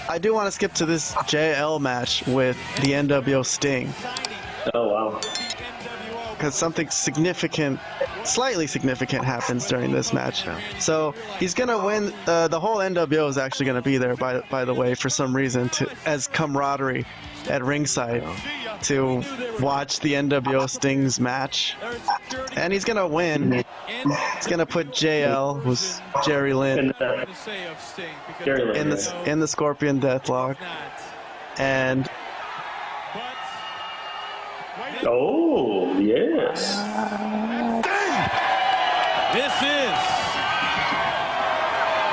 I do want to skip to this JL match with the nWo Sting. Oh, wow. Because something significant, slightly significant happens during this match. So he's going to win. The whole nWo is actually going to be there, by the way, for some reason, as camaraderie at ringside to watch the nWo Sting's match. And he's going to win. He's going to put JL, who's Jerry Lynn, in the Scorpion Deathlock. And... Oh, yes. This is...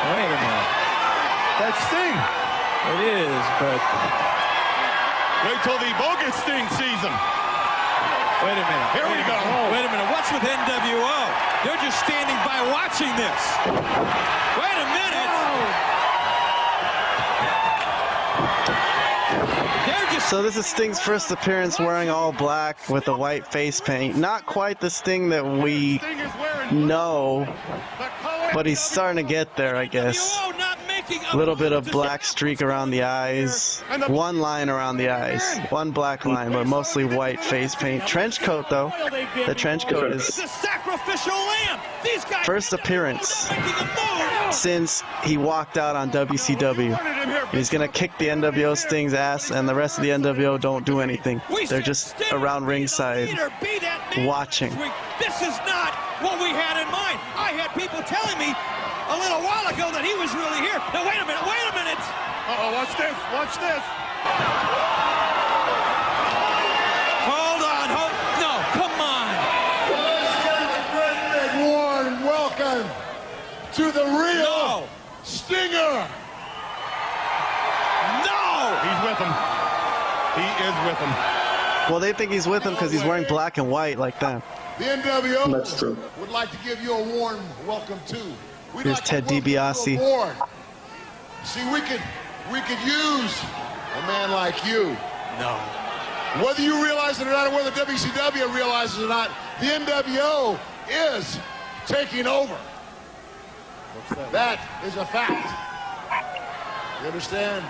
Wait a minute. That's Sting. It is, but... Wait till the bogus Sting season. Wait a minute. Here we go. Wait a minute. What's with nWo? They're just standing by watching this. Wait a minute. So this is Sting's first appearance wearing all black with a white face paint. Not quite the Sting that we know, but he's starting to get there, I guess. A little bit of black streak around the eyes, one line around the eyes, one black line, but mostly white face paint. Trench coat, though. The trench coat is first appearance since he walked out on WCW. He's going to kick the nWo Sting's ass, and the rest of the nWo don't do anything. They're just around ringside watching. This is not what we had in mind. I had people telling me a little while ago that he was really here. Now, wait a minute, wait a minute. Uh-oh, watch this, watch this. Hold on, no, come on. Let's give a great big warm welcome to the real Stinger. He's with him. He is with him. Well, they think he's with him because he's wearing black and white like that. The nWo That's true. would like to give you a warm welcome too. We'd Here's like Ted to welcome you DiBiase. aboard. See, we could use a man like you. No. Whether you realize it or not, or whether WCW realizes it or not, the nWo is taking over. That is a fact. You understand?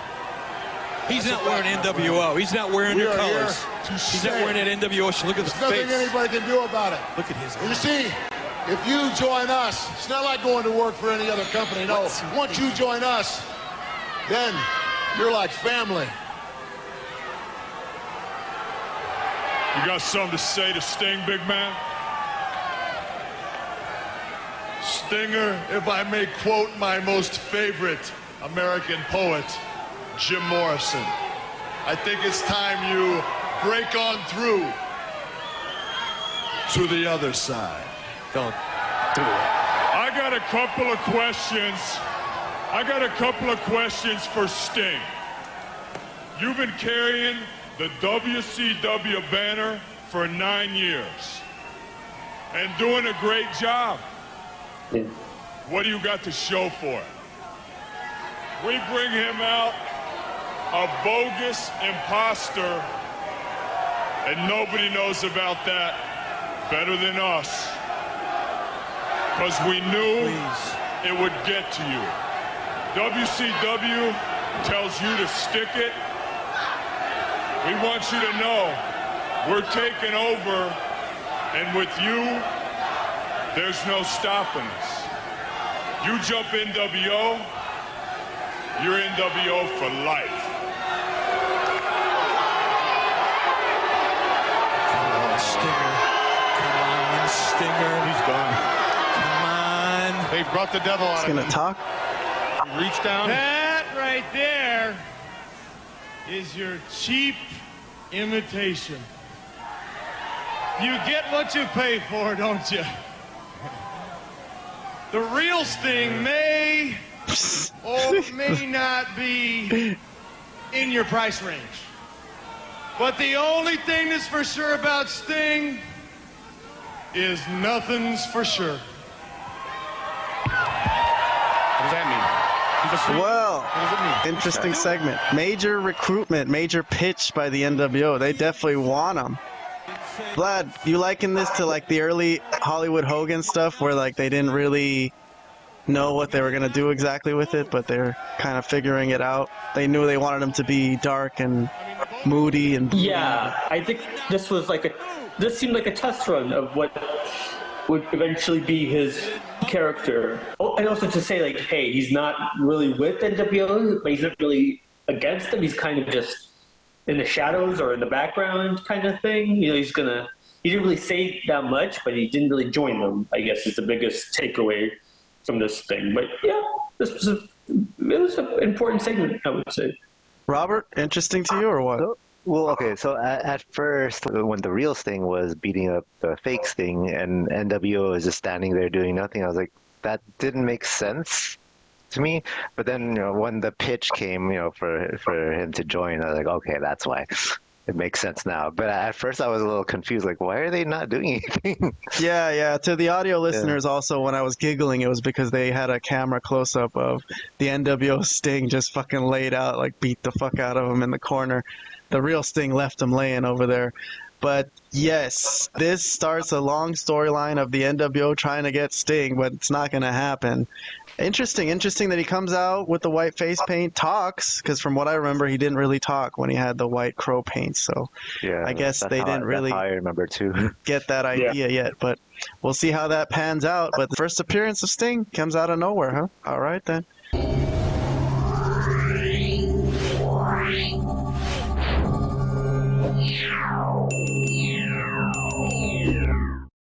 He's not wearing nWo. He's not wearing their colors. He's not wearing that nWo. Look at the face. There's nothing anybody can do about it. Look at his eyes. You see, if you join us, it's not like going to work for any other company. No, once you join us, then you're like family. You got something to say to Sting, big man? Stinger, if I may quote my most favorite American poet, Jim Morrison, I think it's time you break on through to the other side. Don't do it. I got a couple of questions for Sting. You've been carrying the WCW banner for 9 years and doing a great job. Yeah. What do you got to show for it? We bring him out, a bogus imposter, and nobody knows about that better than us. Because we knew it would get to you. WCW tells you to stick it. We want you to know we're taking over, and with you, there's no stopping us. You jump nWo, you're nWo for life. Stinger. Come on, Stinger. He's gone. Come on. They brought the devil out He's of going him. to talk. Reach down. That right there is your cheap imitation. You get what you pay for, don't you? The real Sting may or may not be in your price range. But the only thing that's for sure about Sting is nothing's for sure. What does that mean? Well, interesting segment. Major recruitment, major pitch by the nWo. They definitely want him. Vlad, you liken this to like the early Hollywood Hogan stuff where like they didn't really know what they were going to do exactly with it, but they're kind of figuring it out. They knew they wanted him to be dark and moody and Yeah, I think this seemed like a test run of what would eventually be his character. Oh, and also to say, like, hey, he's not really with NWO, but he's not really against them. He's kind of just in the shadows or in the background kind of thing. You know, he didn't really say that much, but he didn't really join them, I guess, is the biggest takeaway from this thing. But yeah, it was an important segment, I would say. Robert, interesting to you or what? Well, okay, so at first, when the real Sting was beating up the fake Sting and NWO was just standing there doing nothing, I was like, that didn't make sense to me. But then, when the pitch came, for him to join, I was like, okay, that's why. It makes sense now. But at first I was a little confused, like, why are they not doing anything? Yeah. To the audio listeners also, when I was giggling, it was because they had a camera close-up of the NWO Sting just fucking laid out, like beat the fuck out of him in the corner. The real Sting left him laying over there. But yes, this starts a long storyline of the NWO trying to get Sting, but it's not going to happen. Interesting that he comes out with the white face paint, talks, because from what I remember, he didn't really talk when he had the white crow paint. So yeah, I guess they didn't really I remember too. get that idea yet. But we'll see how that pans out. But the first appearance of Sting comes out of nowhere, huh? All right, then.